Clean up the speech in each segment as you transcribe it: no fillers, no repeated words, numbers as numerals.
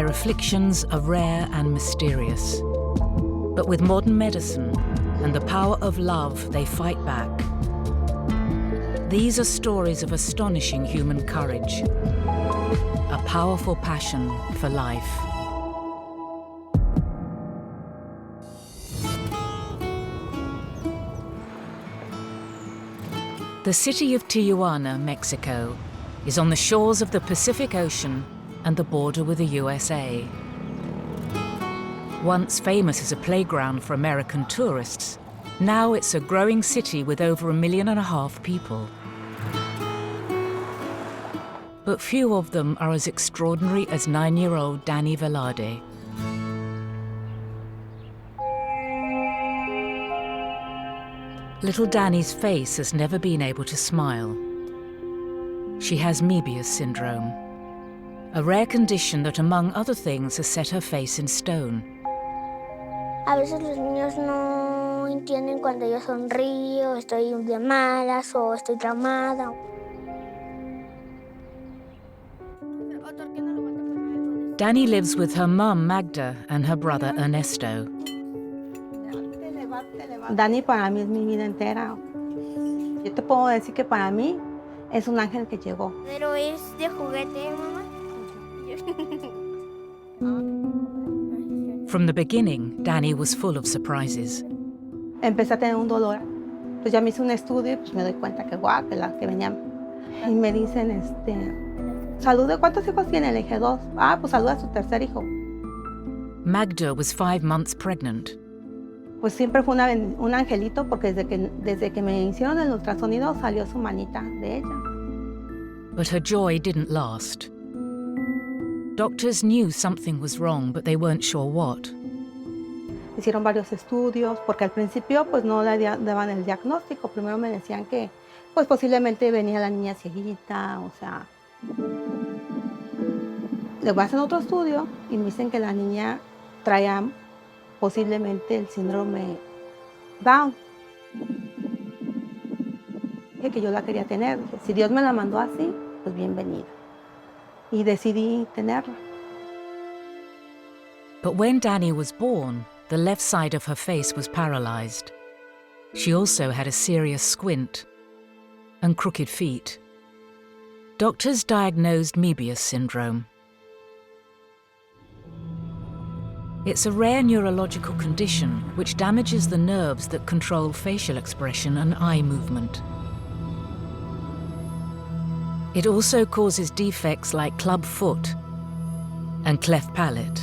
Their afflictions are rare and mysterious. But with modern medicine and the power of love, they fight back. These are stories of astonishing human courage, a powerful passion for life. The city of Tijuana, Mexico, is on the shores of the Pacific Ocean and the border with the USA. Once famous as a playground for American tourists, now it's a growing city with over 1.5 million people. But few of them are as extraordinary as 9-year-old Dani Velarde. Little Dani's face has never been able to smile. She has Moebius syndrome, a rare condition that, among other things, has set her face in stone. A veces los niños no entienden cuando yo sonrío, estoy de malas o estoy traumada. Dani lives with her mum, Magda, and her brother, Ernesto. Dani para mí es mi vida entera. Yo te puedo decir que para mí es un ángel que llegó. Pero es de juguete, mamá. From the beginning, Dani was full of surprises. Empecé a tener un dolor. Pues ya me hice un estudio y pues me doy cuenta que guau, que venían. Y me dicen, salude, ¿cuántos hijos tiene? Le dije 2. Ah, pues saluda a su tercer hijo. Magda was 5 months pregnant. Pues siempre fue un angelito porque desde que me hicieron el ultrasonido salió su manita de ella. But her joy didn't last. Doctors knew something was wrong, but they weren't sure what. Hicieron varios estudios porque al principio pues no le daban el diagnóstico. Primero me decían que pues posiblemente venía la niña cieguita, o sea. Luego hacen otro estudio y me dicen que la niña traía posiblemente el síndrome Down. Dije que yo la quería tener. Dije, si Dios me la mandó así, pues bienvenida. Y decidí tenerla. But when Dani was born, the left side of her face was paralyzed. She also had a serious squint and crooked feet. Doctors diagnosed Moebius syndrome. It's a rare neurological condition which damages the nerves that control facial expression and eye movement. It also causes defects like club foot and cleft palate.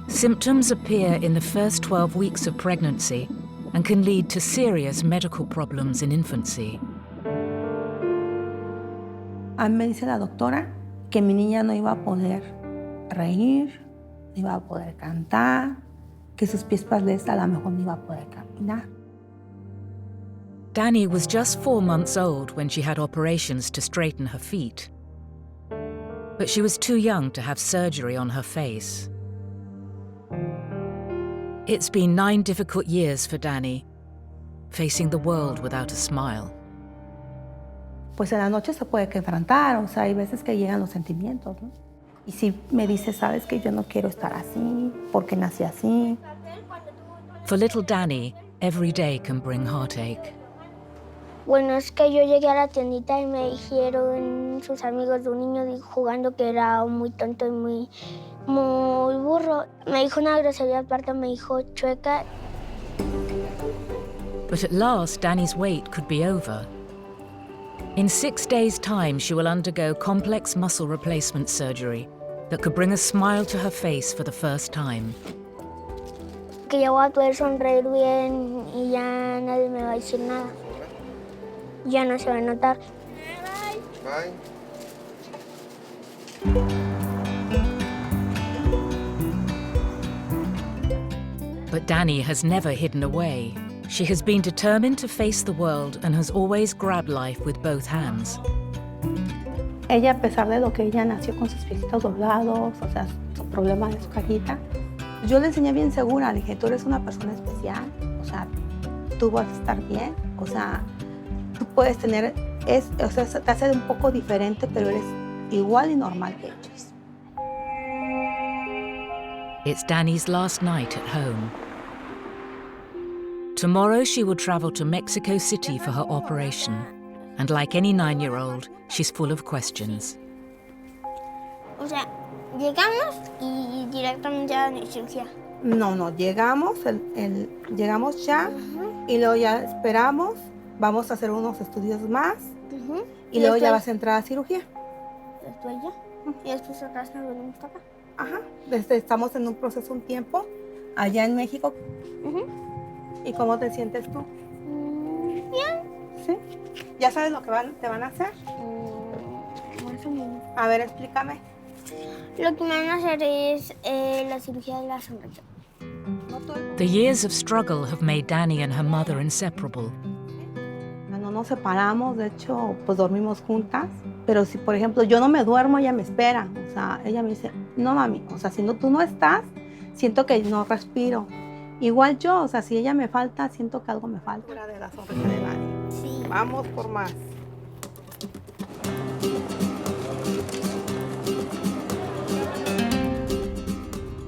Symptoms appear in the first 12 weeks of pregnancy and can lead to serious medical problems in infancy. A mí me dice la doctora que mi niña no iba a poder reír, no iba a poder cantar, que sus pies parales a lo mejor no iba a poder caminar. Dani was just 4 months old when she had operations to straighten her feet. But she was too young to have surgery on her face. It's been 9 difficult years for Dani, facing the world without a smile. Pues en la noche se puede quebrantar, o sea, hay veces que llegan los sentimientos, ¿no? Y si me dice, sabes que yo no quiero estar así, porque nací así. For little Dani, every day can bring heartache. Bueno, es que yo llegué a la tiendita y me dijeron sus amigos de un niño jugando que era muy tonto y muy burro. Me dijo una grosería aparte, me dijo chueca. But at last, Dani's wait could be over. In 6 days' time, she will undergo complex muscle replacement surgery that could bring a smile to her face for the first time. Que ya voy a poder sonreír bien y ya nadie me va a decir nada. Ya no se va a notar. Bye. But Dani has never hidden away. She has been determined to face the world and has always grabbed life with both hands. Ella, a pesar de lo que ella nació con sus piecitos doblados, o sea, su problema de su carita, yo le enseñé bien segura, le dije, tú eres una persona especial, o sea, tú vas a estar bien, o sea, tú puedes tener, o sea, te hace un poco diferente, pero eres igual y normal que ellos. It's Danny's last night at home. Tomorrow she will travel to Mexico City for her operation. And like any 9-year-old, she's full of questions. O sea, llegamos y directamente a la cirugía. No, llegamos, llegamos ya y luego ya esperamos, vamos a hacer unos estudios más y luego ya vas a entrar a cirugía. Después ya. Y después otra vez nos venimos acá. Ajá, estamos en un proceso un tiempo allá en México. ¿Y cómo te sientes tú? Bien. ¿Sí? ¿Ya sabes lo que te van a hacer? Más o menos. A ver, explícame. Lo que me van a hacer es la cirugía de la sonrisa. The years of struggle have made Danny and her mother inseparable. No nos separamos, de hecho, pues dormimos juntas. Pero si, por ejemplo, yo no me duermo, ella me espera. O sea, ella me dice, no, mami, o sea, si no, tú no estás, siento que no respiro. Igual yo, o sea, si ella me falta, siento que algo me falta. Fuera de la sonrisa de Dani. Sí. Vamos por más.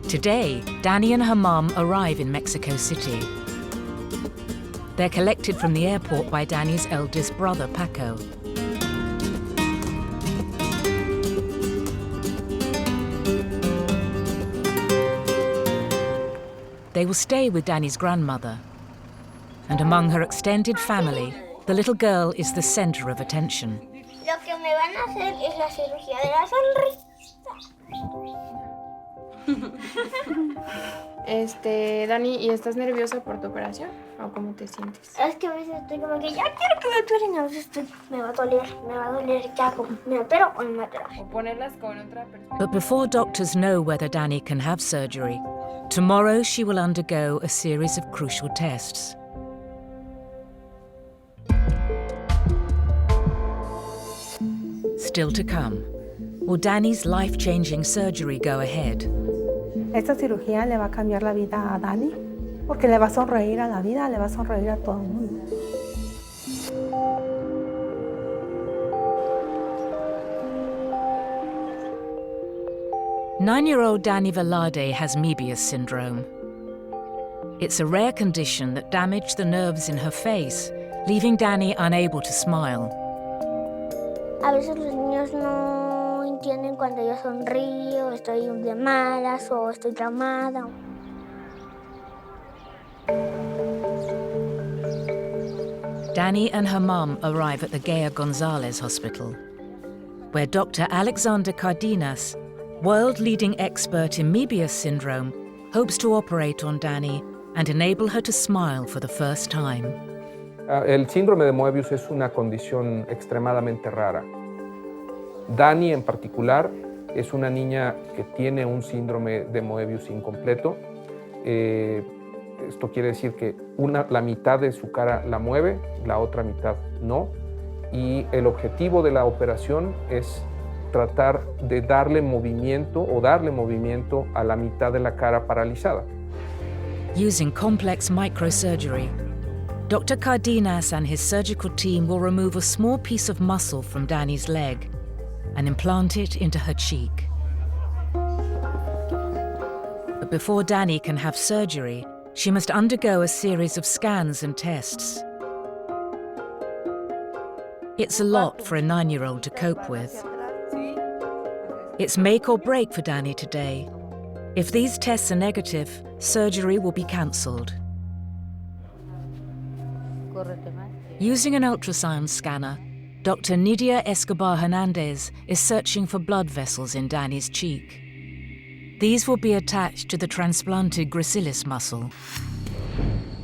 Today, Danny and her mum arrive in Mexico City. They're collected from the airport by Danny's eldest brother, Paco. They will stay with Danny's grandmother. And among her extended family, the little girl is the center of attention. Lo que me van a hacer es la cirugía de la sonrisa. Dani, ¿y estás nerviosa por tu operación? ¿O cómo te sientes? Es que a veces estoy como que ya quiero que me operen, a veces me va a doler, ¿qué hago? ¿Me opero o no me opero? O ponerlas con otra perspectiva. But before doctors know whether Danny can have surgery, tomorrow she will undergo a series of crucial tests. Still to come, will Danny's life-changing surgery go ahead? Esta cirugía le va a cambiar la vida a Dani, porque le va a sonreír a la vida, le va a sonreír a todo el mundo. Nine-year-old Danny Velarde has Moebius syndrome. It's a rare condition that damaged the nerves in her face, leaving Danny unable to smile. A veces los niños no entienden cuando yo sonrío, estoy de malas o estoy traumada. Danny and her mum arrive at the Gea Gonzalez Hospital, where Dr. Alexander Cardenas, world-leading expert in Moebius syndrome, hopes to operate on Danny and enable her to smile for the first time. El síndrome de Moebius es una condición extremadamente rara. Dani en particular es una niña que tiene un síndrome de Moebius incompleto. Esto quiere decir que la mitad de su cara la mueve, la otra mitad no. Y el objetivo de la operación es tratar de darle movimiento a la mitad de la cara paralizada. Using complex microsurgery, Dr. Cardenas and his surgical team will remove a small piece of muscle from Danny's leg and implant it into her cheek. But before Danny can have surgery, she must undergo a series of scans and tests. It's a lot for a 9-year-old to cope with. It's make or break for Danny today. If these tests are negative, surgery will be cancelled. Using an ultrasound scanner, Dr. Nidia Escobar Hernandez is searching for blood vessels in Danny's cheek. These will be attached to the transplanted gracilis muscle.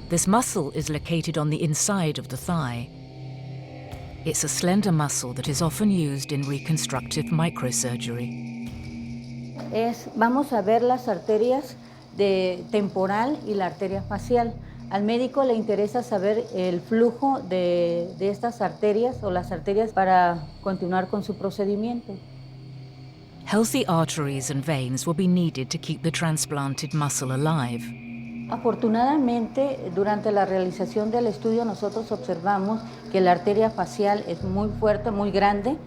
This muscle is located on the inside of the thigh. It's a slender muscle that is often used in reconstructive microsurgery. Vamos a ver las arterias temporal y la arteria facial. Al médico le interesa saber el flujo de estas arterias o las arterias para continuar con su procedimiento. Healthy arteries and veins will be needed to keep the transplanted muscle alive. Afortunadamente, durante la realización del estudio nosotros observamos que la arteria facial es muy fuerte, muy grande.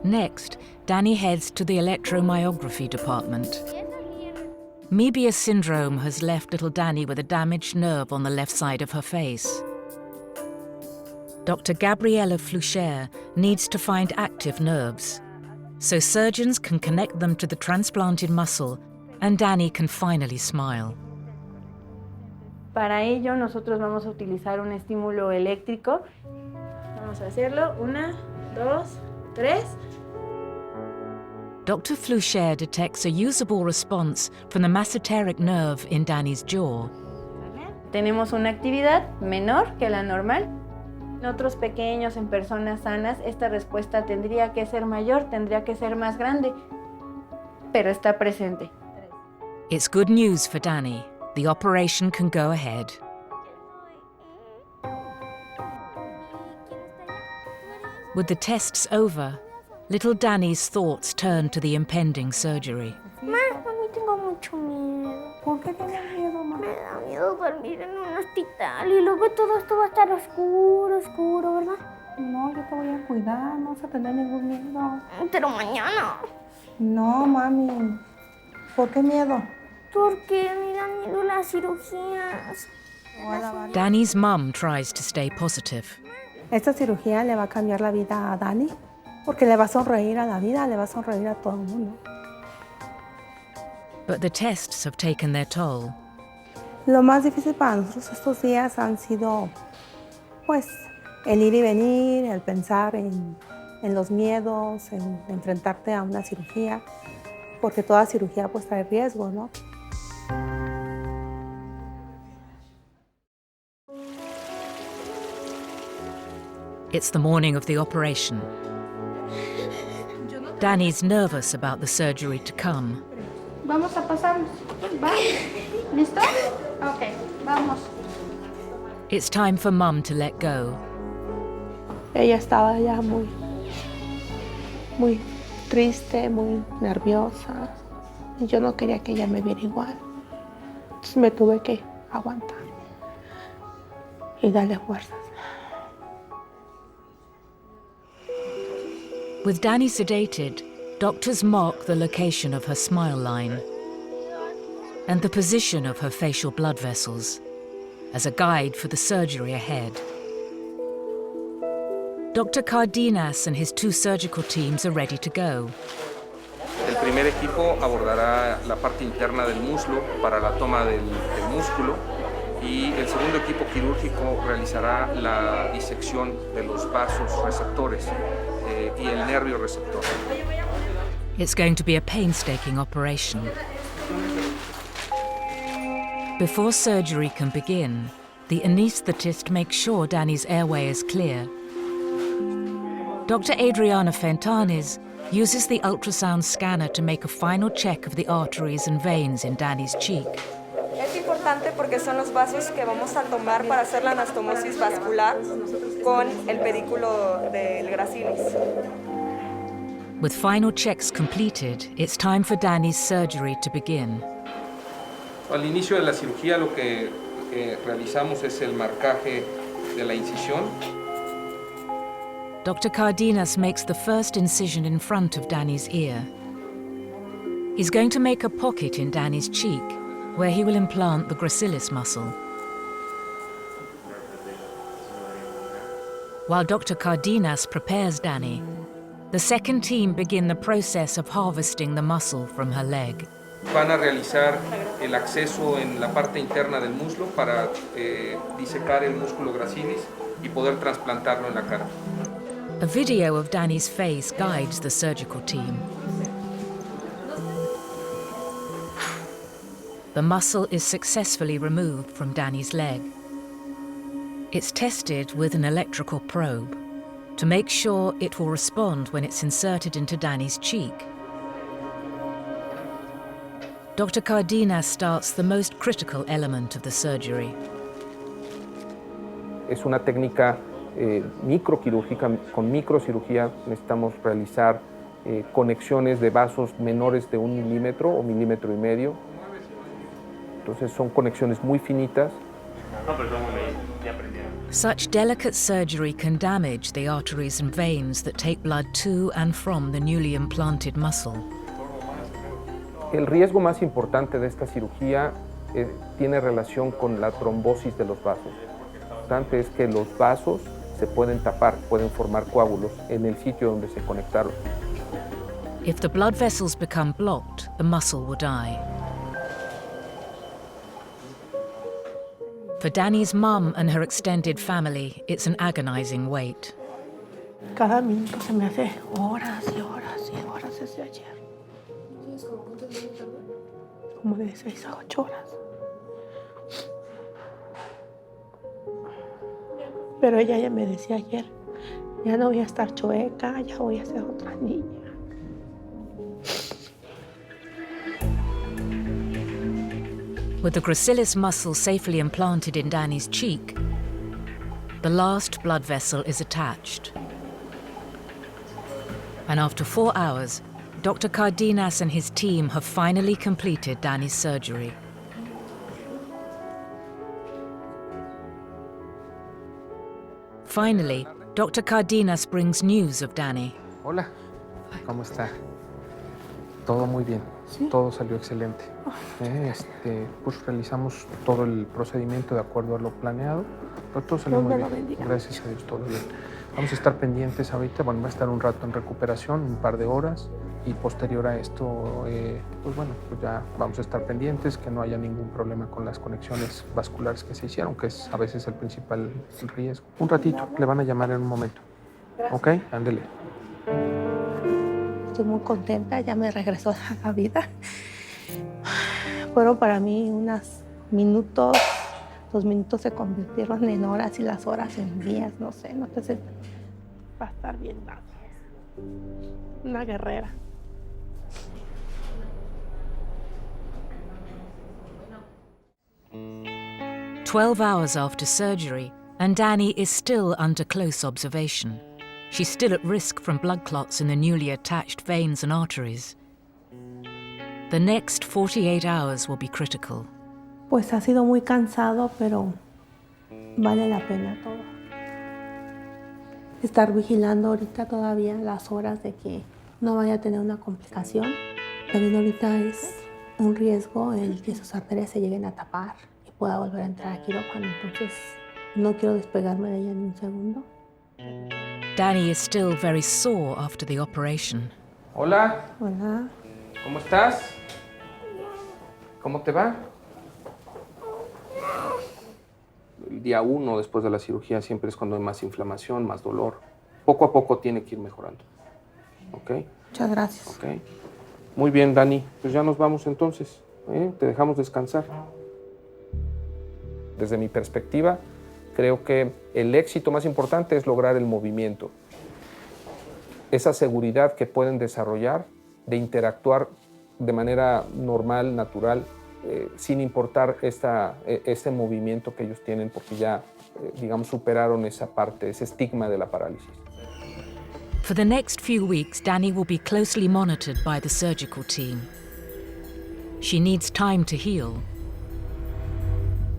Next, Danny heads to the electromyography department. Moebius syndrome has left little Dani with a damaged nerve on the left side of her face. Dr. Gabriella Flucher needs to find active nerves, so surgeons can connect them to the transplanted muscle and Dani can finally smile. Para ello nosotros vamos a utilizar un estímulo eléctrico. Vamos a hacerlo. 1, 2, 3. Dr. Flucher detects a usable response from the masseteric nerve in Dani's jaw. Tenemos una actividad menor que la normal. En otros pequeños, en personas sanas, esta respuesta tendría que ser mayor, tendría que ser más grande, pero está presente. It's good news for Dani. The operation can go ahead. With the tests over, little Dani's thoughts turn to the impending surgery. Ma, a mí tengo mucho miedo. ¿Por qué tienes miedo, mamá? Me da miedo dormir en un hospital y luego todo esto va a estar oscuro, oscuro, ¿verdad? No, yo te voy a cuidar, no vas a tener ningún miedo. Pero mañana. No, mami. ¿Por qué miedo? Porque me dan miedo las cirugías. Dani's mum tries to stay positive. Esta cirugía le va a cambiar la vida a Dani, porque le va a sonreír a la vida, le va a sonreír a todo el mundo. But the tests have taken their toll. Lo más difícil para nosotros estos días han sido, pues, el ir y venir, el pensar en los miedos, en enfrentarte a una cirugía, porque toda cirugía pues trae riesgo, ¿no? It's the morning of the operation. Dani's nervous about the surgery to come. Vamos a pasarnos. ¿Va? ¿Listo? Ok, vamos. It's time for Mum to let go. Ella estaba ya muy triste, muy nerviosa. Y yo no quería que ella me viera igual. Entonces me tuve que aguantar y darle fuerzas. With Dani sedated, doctors mark the location of her smile line and the position of her facial blood vessels as a guide for the surgery ahead. Dr. Cardenas and his 2 surgical teams are ready to go. El primer equipo abordará la parte interna del muslo para la toma del músculo y el segundo equipo quirúrgico realizará la disección de los vasos receptores y el nervio receptor. It's going to be a painstaking operation. Before surgery can begin, the anaesthetist makes sure Dani's airway is clear. Dr. Adriana Fentanes uses the ultrasound scanner to make a final check of the arteries and veins in Dani's cheek. Es importante porque son los vasos que vamos a tomar para hacer la anastomosis vascular con el pedículo del gracilis. With final checks completed, it's time for Dani's surgery to begin. Al inicio de la cirugía lo que realizamos es el marcaje de la incisión. Dr. Cardenas makes the first incision in front of Dani's ear. He's going to make a pocket in Dani's cheek, where he will implant the gracilis muscle. While Dr. Cardenas prepares Dani, the second team begin the process of harvesting the muscle from her leg. Van a realizar el acceso en la parte interna del muslo para disecar el músculo gracilis y poder trasplantarlo en la cara. A video of Dani's face guides the surgical team. The muscle is successfully removed from Dani's leg. It's tested with an electrical probe to make sure it will respond when it's inserted into Dani's cheek. Dr. Cardenas starts the most critical element of the surgery. Es una técnica microquirúrgica, con microcirugía necesitamos realizar conexiones de vasos menores de 1 milímetro o 1,5 milímetros. Entonces son conexiones muy finitas. Such delicate surgery can damage the arteries and veins that take blood to and from the newly implanted muscle. El riesgo más importante de esta cirugía tiene relación con la trombosis de los vasos. Lo importante es que los vasos se pueden tapar, pueden formar coágulos en el sitio donde se conectaron. If the blood vessels become blocked, the muscle will die. For Danny's mum and her extended family, it's an agonizing wait. Cada minuto se me hace horas y horas y horas desde ayer. Como de 6 a 8 horas. Pero ella ya me decía ayer, ya no voy a estar chueca, ya voy a ser otra niña. With the gracilis muscle safely implanted in Danny's cheek, the last blood vessel is attached. And after 4 hours, Dr. Cardenas and his team have finally completed Danny's surgery. Finally, Dr. Cardenas brings news of Danny. Hola, ¿cómo está? Todo muy bien, ¿sí? Todo salió excelente. Pues realizamos todo el procedimiento de acuerdo a lo planeado, pero todo salió muy bien. Gracias a Dios, todo bien. Vamos a estar pendientes ahorita, bueno, va a estar un rato en recuperación, un par de horas, y posterior a esto, pues ya vamos a estar pendientes, que no haya ningún problema con las conexiones vasculares que se hicieron, que es a veces el principal riesgo. Un ratito, le van a llamar en un momento. Gracias. ¿Ok? Ándele. Estoy muy contenta, ya me regresó a la vida. Fueron para mí unos minutos, 2 minutos se convirtieron en horas y las horas en días, no sé, va a estar bien dado. Una guerrera. "12 hours after surgery, and Danny is still under close observation. She's still at risk from blood clots in the newly attached veins and arteries. The next 48 hours will be critical." Pues ha sido muy cansado, pero vale la pena todo. Estar vigilando ahorita todavía las horas de que no vaya a tener una complicación. También ahorita es un riesgo el que sus arterias se lleguen a tapar y pueda volver a entrar a quirófano. Entonces no quiero despegarme de ella ni un segundo. Danny is still very sore after the operation. Hola. Hola. ¿Cómo estás? ¿Cómo te va? El día 1 después de la cirugía siempre es cuando hay más inflamación, más dolor. Poco a poco tiene que ir mejorando. ¿Ok? Muchas gracias. Ok. Muy bien, Dani. Pues ya nos vamos entonces. Te dejamos descansar. Desde mi perspectiva, creo que el éxito más importante es lograr el movimiento. Esa seguridad que pueden desarrollar de interactuar de manera normal, natural, sin importar este movimiento que ellos tienen, porque ya, digamos, superaron esa parte, ese estigma de la parálisis. For the next few weeks, Danny will be closely monitored by the surgical team. She needs time to heal.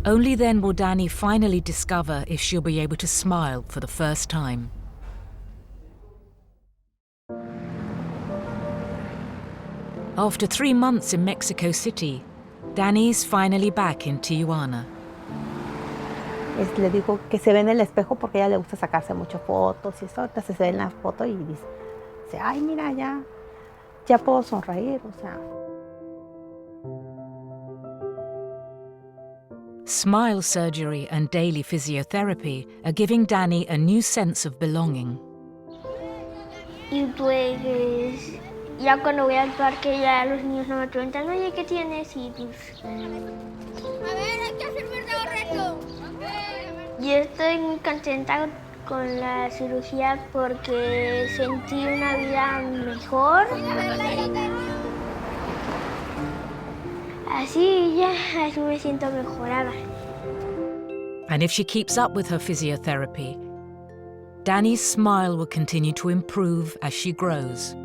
Only then will Danny finally discover if she'll be able to smile for the first time. After 3 months in Mexico City, Danny's finally back in Tijuana. Le digo que se ve en el espejo porque a ella le gusta sacarse muchas fotos y eso. Ahorita se ve en la foto y dice, ay, mira, ya puedo sonreír, o sea. Smile surgery and daily physiotherapy are giving Danny a new sense of belonging. Y pues ya cuando voy al parque ya los niños no me preguntan, oye, ¿qué tienes? Y pues... A ver, hay que hacer verdad o reto. Yo estoy muy contenta con la cirugía porque sentí una vida mejor. Así me siento mejorada. And if she keeps up with her physiotherapy, Danny's smile will continue to improve as she grows.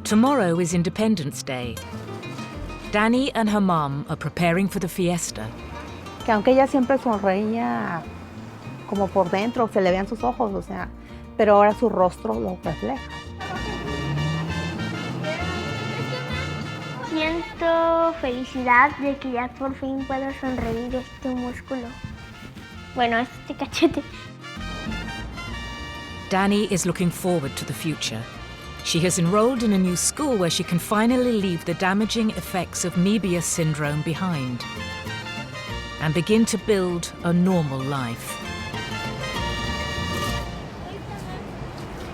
Tomorrow is Independence Day. Danny and her mom are preparing for the fiesta. Que aunque ella siempre sonreía como por dentro, se le veían sus ojos, o sea, pero ahora su rostro lo refleja. Siento felicidad de que ya por fin puedo sonreír este músculo. Bueno, este cachete. Dani is looking forward to the future. She has enrolled in a new school where she can finally leave the damaging effects of Moebius syndrome behind and begin to build a normal life.